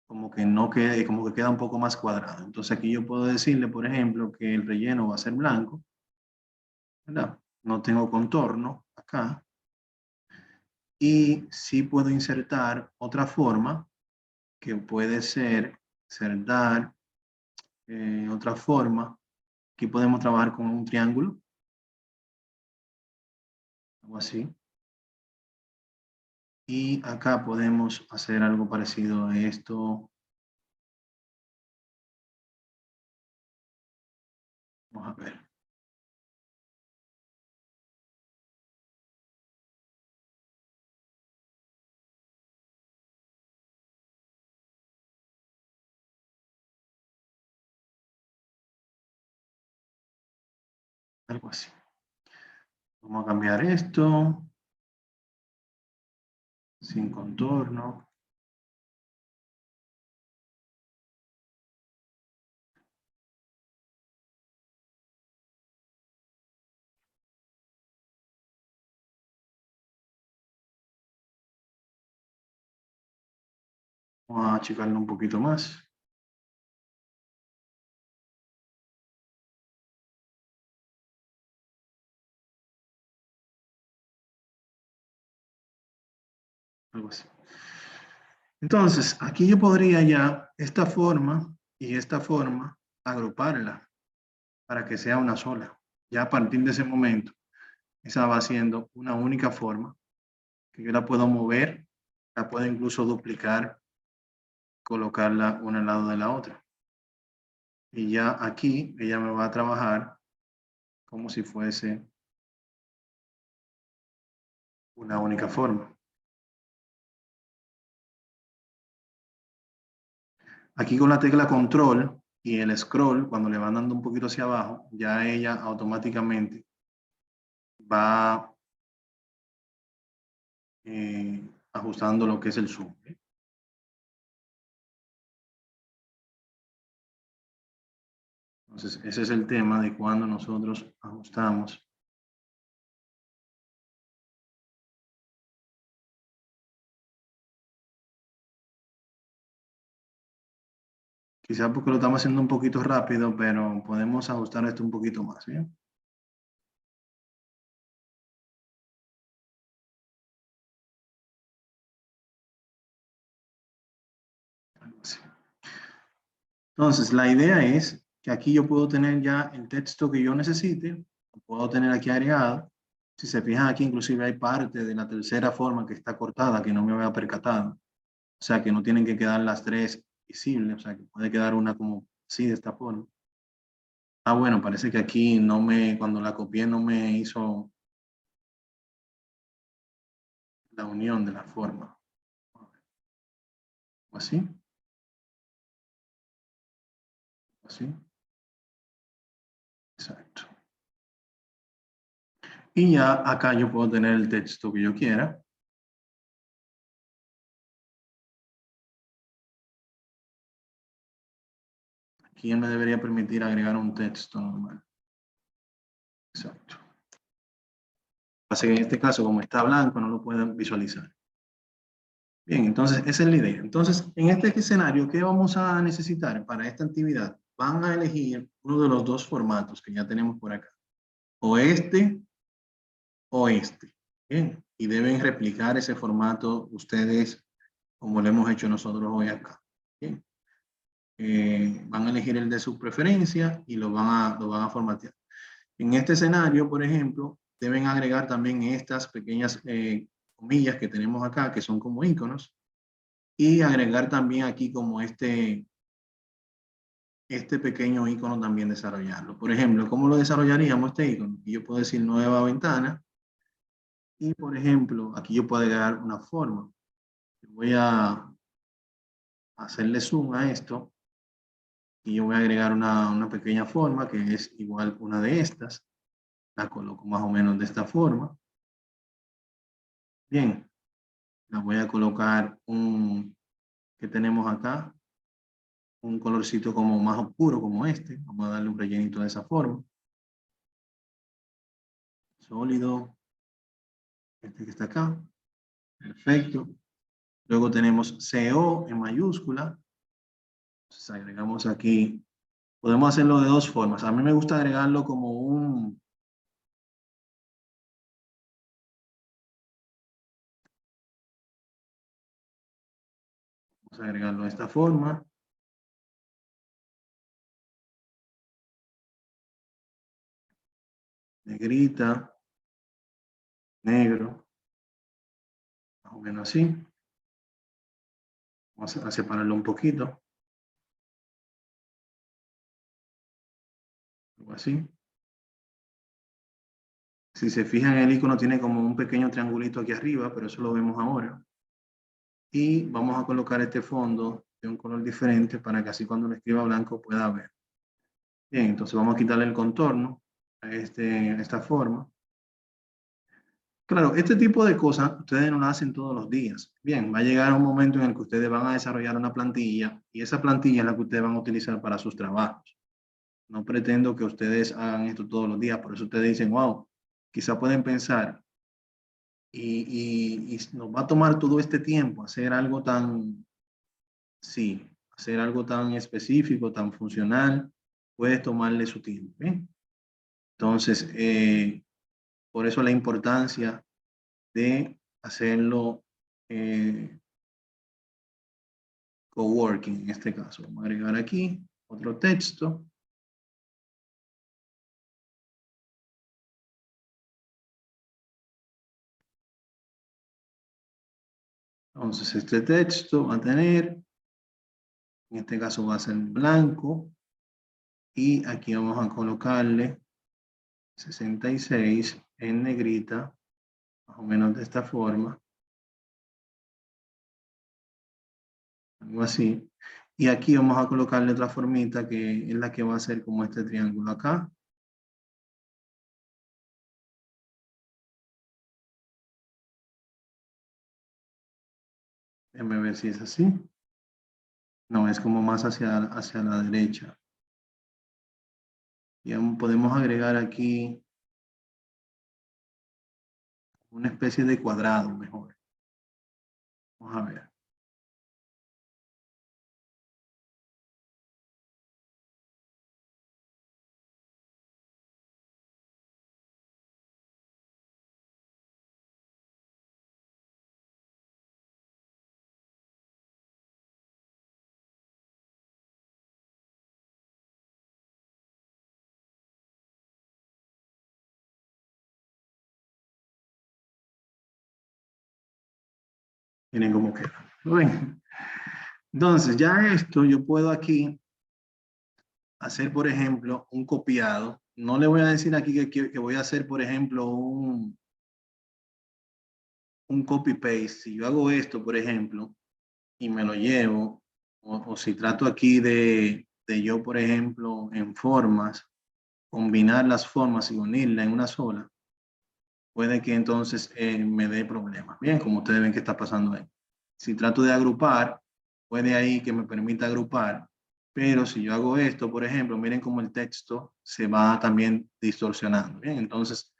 como que no quede, como que queda un poco más cuadrado. Entonces aquí yo puedo decirle, por ejemplo, que el relleno va a ser blanco, ¿verdad? No tengo contorno acá. Y sí puedo insertar otra forma que puede ser insertar otra forma. Aquí podemos trabajar con un triángulo, algo así. Y acá podemos hacer algo parecido a esto. Vamos a ver. Algo así. Vamos a cambiar esto. Sin contorno. Vamos a achicarlo un poquito más. Algo así. Entonces, aquí yo podría ya esta forma y esta forma agruparla. para que sea una sola. Ya a partir de ese momento, esa va siendo una única forma que yo la puedo mover, la puedo incluso duplicar, colocarla una al lado de la otra. Y ya aquí ella me va a trabajar como si fuese una única forma. Aquí con la tecla control y el scroll, cuando le van dando un poquito hacia abajo, ya ella automáticamente va ajustando lo que es el zoom. Entonces, ese es el tema de cuando nosotros ajustamos. Quizás porque lo estamos haciendo un poquito rápido, pero podemos ajustar esto un poquito más, ¿bien? Así. Entonces, la idea es que aquí yo puedo tener ya el texto que yo necesite, lo puedo tener aquí agregado. Si se fijan aquí, inclusive hay parte de la tercera forma que está cortada, que no me había percatado. O sea, que no tienen que quedar las tres visibles, o sea, que puede quedar una como así, de esta forma. Ah, bueno, parece que aquí no me, cuando la copié no me hizo la unión de la forma. Así. Así. Exacto. Y ya acá yo puedo tener el texto que yo quiera. Aquí él me debería permitir agregar un texto normal. Exacto. Así que en este caso, como está blanco, no lo pueden visualizar. Bien, entonces esa es la idea. Entonces, en este escenario, ¿qué vamos a necesitar para esta actividad? Van a elegir uno de los dos formatos que ya tenemos por acá. O este o este. Bien, y deben replicar ese formato ustedes como lo hemos hecho nosotros hoy acá. Bien. Van a elegir el de su preferencia y lo van a formatear. En este escenario, por ejemplo, deben agregar también estas pequeñas comillas que tenemos acá, que son como iconos, y agregar también aquí como este pequeño icono también desarrollarlo. Por ejemplo, ¿cómo lo desarrollaríamos este icono? Y yo puedo decir nueva ventana, y por ejemplo, aquí yo puedo agregar una forma. Voy a hacerle zoom a esto, y yo voy a agregar una pequeña forma que es igual una de estas. La coloco más o menos de esta forma. Bien, la voy a colocar que tenemos acá, un colorcito como más oscuro como este. Vamos a darle un rellenito de esa forma. Sólido. Este que está acá. Perfecto. Luego tenemos CO en mayúscula. Entonces agregamos aquí. Podemos hacerlo de dos formas. A mí me gusta agregarlo como un... Vamos a agregarlo de esta forma. Negrita. Negro. Más o menos así. Vamos a separarlo un poquito. Algo así. Si se fijan, el icono tiene como un pequeño triangulito aquí arriba, pero eso lo vemos ahora. Y vamos a colocar este fondo de un color diferente para que así cuando lo escriba blanco pueda ver. Bien, entonces vamos a quitarle el contorno a esta forma. Claro, este tipo de cosas ustedes no lo hacen todos los días. Bien, va a llegar un momento en el que ustedes van a desarrollar una plantilla y esa plantilla es la que ustedes van a utilizar para sus trabajos. No pretendo que ustedes hagan esto todos los días, por eso ustedes dicen, wow, quizá pueden pensar, y nos va a tomar todo este tiempo hacer algo tan, sí, hacer algo tan específico, tan funcional, puede tomarle su tiempo. ¿Bien? Entonces, por eso la importancia de hacerlo coworking en este caso. Vamos a agregar aquí otro texto. Entonces, este texto va a tener, en este caso va a ser blanco, y aquí vamos a colocarle 66 en negrita, más o menos de esta forma, algo así. Y aquí vamos a colocarle otra formita que es la que va a ser como este triángulo acá. Déjame ver si es así. No, es como más hacia la derecha. Y podemos agregar aquí una especie de cuadrado mejor. Vamos a ver. Miren cómo queda. Bueno, entonces ya esto yo puedo aquí hacer, por ejemplo, un copiado. No le voy a decir aquí que voy a hacer, por ejemplo, un copy-paste. Si yo hago esto, por ejemplo, y me lo llevo, o si trato aquí de yo, por ejemplo, en formas, combinar las formas y unirla en una sola, puede que entonces me dé problemas. Bien, como ustedes ven que está pasando ahí. Si trato de agrupar, puede ahí que me permita agrupar, pero si yo hago esto, por ejemplo, miren cómo el texto se va también distorsionando. Bien, entonces,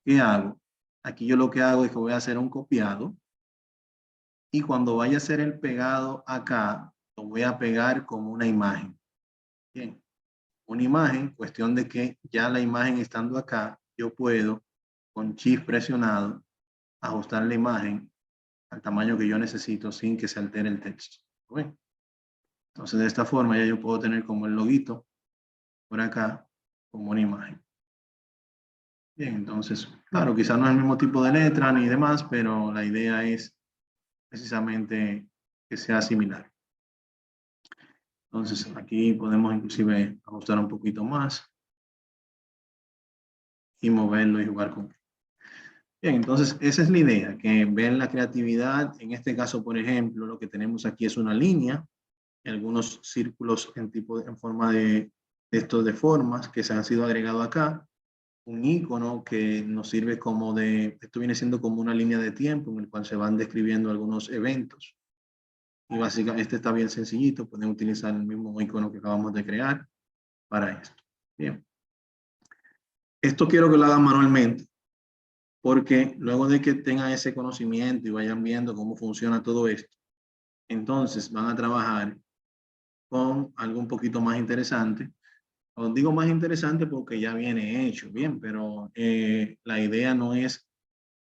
¿qué hago? Aquí yo lo que hago es que voy a hacer un copiado y cuando vaya a hacer el pegado acá, lo voy a pegar como una imagen. Bien, una imagen, cuestión de que ya la imagen estando acá, yo puedo con Shift presionado ajustar la imagen al tamaño que yo necesito sin que se altere el texto. ¿Ven? Entonces de esta forma ya yo puedo tener como el loguito por acá como una imagen. Bien, entonces, claro, quizás no es el mismo tipo de letra ni demás, pero la idea es precisamente que sea similar. Entonces aquí podemos inclusive ajustar un poquito más y moverlo y jugar con él. Bien, entonces esa es la idea, que vean la creatividad. En este caso, por ejemplo, lo que tenemos aquí es una línea, algunos círculos en forma de estos de formas que se han sido agregados acá, un icono que nos sirve como esto viene siendo como una línea de tiempo en el cual se van describiendo algunos eventos. Y básicamente este está bien sencillito, pueden utilizar el mismo icono que acabamos de crear para esto. Bien. Esto quiero que lo hagan manualmente, porque luego de que tengan ese conocimiento y vayan viendo cómo funciona todo esto, entonces van a trabajar con algo un poquito más interesante. Os digo más interesante porque ya viene hecho, bien, pero la idea no es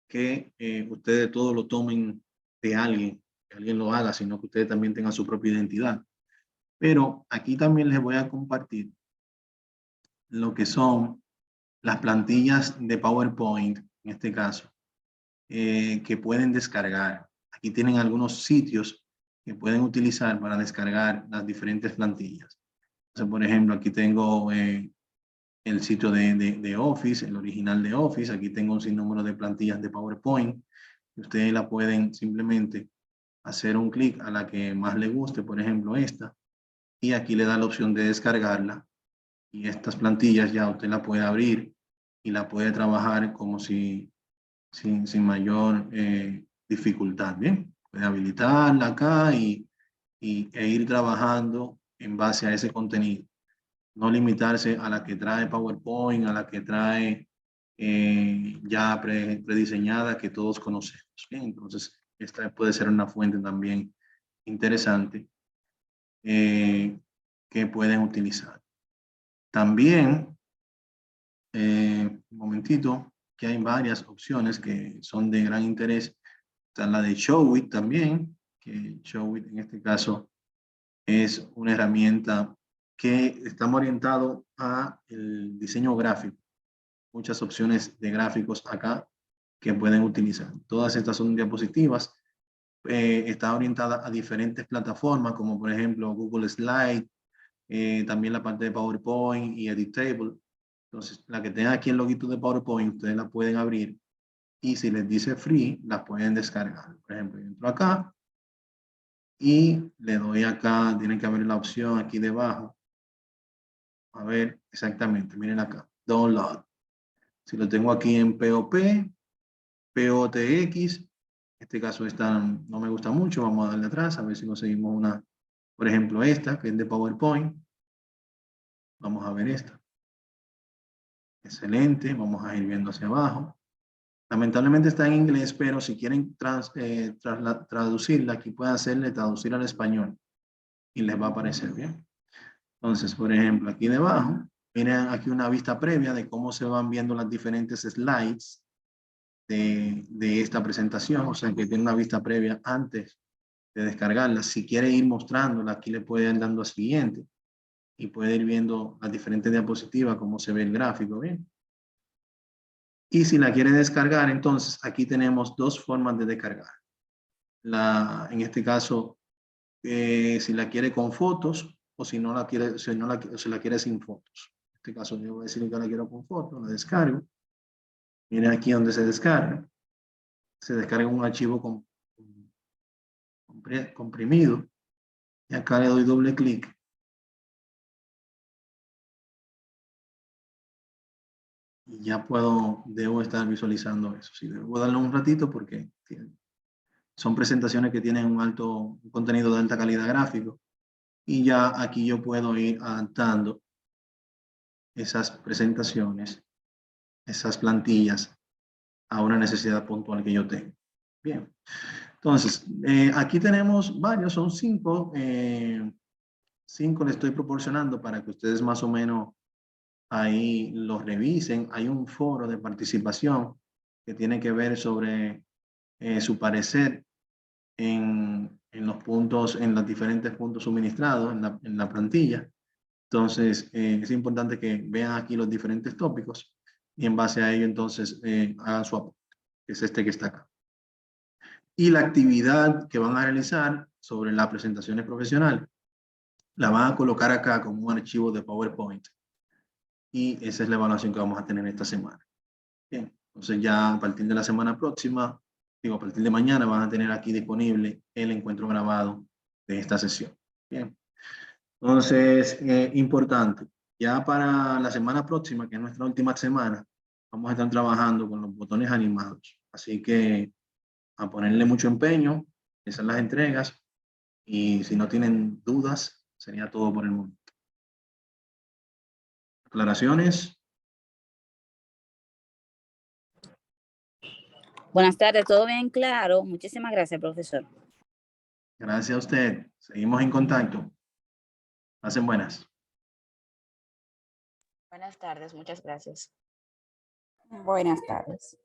que ustedes todo lo tomen de alguien, que alguien lo haga, sino que ustedes también tengan su propia identidad. Pero aquí también les voy a compartir lo que son las plantillas de PowerPoint, en este caso, que pueden descargar. Aquí tienen algunos sitios que pueden utilizar para descargar las diferentes plantillas. Entonces, por ejemplo, aquí tengo el sitio de Office, el original de Office. Aquí tengo un sinnúmero de plantillas de PowerPoint. Ustedes la pueden simplemente hacer un clic a la que más le guste, por ejemplo esta, y aquí le da la opción de descargarla. Y estas plantillas ya usted la puede abrir y la puede trabajar como si sin mayor dificultad. Bien, puede habilitarla acá e ir trabajando en base a ese contenido. No limitarse a la que trae PowerPoint, a la que trae ya prediseñada que todos conocemos. Bien, entonces, esta puede ser una fuente también interesante que pueden utilizar. También, un momentito, que hay varias opciones que son de gran interés. Está la de Showit también, que Showit en este caso es una herramienta que estamos orientados a el diseño gráfico. Muchas opciones de gráficos acá que pueden utilizar. Todas estas son diapositivas, está orientada a diferentes plataformas, como por ejemplo Google Slide, también la parte de PowerPoint y Editable. Entonces, la que tenga aquí el loguito de PowerPoint, ustedes la pueden abrir y si les dice free, la pueden descargar. Por ejemplo, yo entro acá y le doy acá, tienen que abrir la opción aquí debajo. A ver, exactamente, miren acá, download. Si lo tengo aquí en POP, POTX, en este caso esta no me gusta mucho, vamos a darle atrás, a ver si conseguimos una, por ejemplo esta, que es de PowerPoint. Vamos a ver esta. Excelente, vamos a ir viendo hacia abajo. Lamentablemente está en inglés, pero si quieren traducirla, aquí pueden hacerle traducir al español y les va a aparecer bien. Entonces, por ejemplo, aquí debajo, miren aquí una vista previa de cómo se van viendo las diferentes slides de esta presentación, o sea que tiene una vista previa antes de descargarla. Si quiere ir mostrándola, aquí le puede ir dando a siguiente y puede ir viendo las diferentes diapositivas, cómo se ve el gráfico, ¿bien? Y si la quiere descargar, entonces aquí tenemos dos formas de descargar. En este caso, si la quiere con fotos o si no la quiere, si la quiere sin fotos. En este caso, yo voy a decir que la quiero con fotos, la descargo. Miren aquí donde se descarga. Se descarga un archivo comprimido. Y acá le doy doble clic. Y ya debo estar visualizando eso. Sí, debo darle un ratito porque son presentaciones que tienen un contenido de alta calidad gráfico. Y ya aquí yo puedo ir adaptando esas presentaciones, esas plantillas a una necesidad puntual que yo tengo. Bien. Entonces, aquí tenemos varios, son 5. 5 le estoy proporcionando para que ustedes más o menos ahí los revisen. Hay un foro de participación que tiene que ver sobre su parecer en los puntos, en los diferentes puntos suministrados en la plantilla. Entonces, es importante que vean aquí los diferentes tópicos y en base a ello, entonces, hagan su aporte, que es este que está acá. Y la actividad que van a realizar sobre las presentaciones profesionales, la van a colocar acá como un archivo de PowerPoint. Y esa es la evaluación que vamos a tener esta semana. Bien, entonces ya a partir de la semana próxima, a partir de mañana, van a tener aquí disponible el encuentro grabado de esta sesión. Bien, entonces, importante, ya para la semana próxima, que es nuestra última semana, vamos a estar trabajando con los botones animados. Así que a ponerle mucho empeño, esas son las entregas, y si no tienen dudas, sería todo por el momento. ¿Aclaraciones? Buenas tardes, todo bien claro. Muchísimas gracias, profesor. Gracias a usted. Seguimos en contacto. Pasen buenas. Buenas tardes, muchas gracias. Buenas tardes.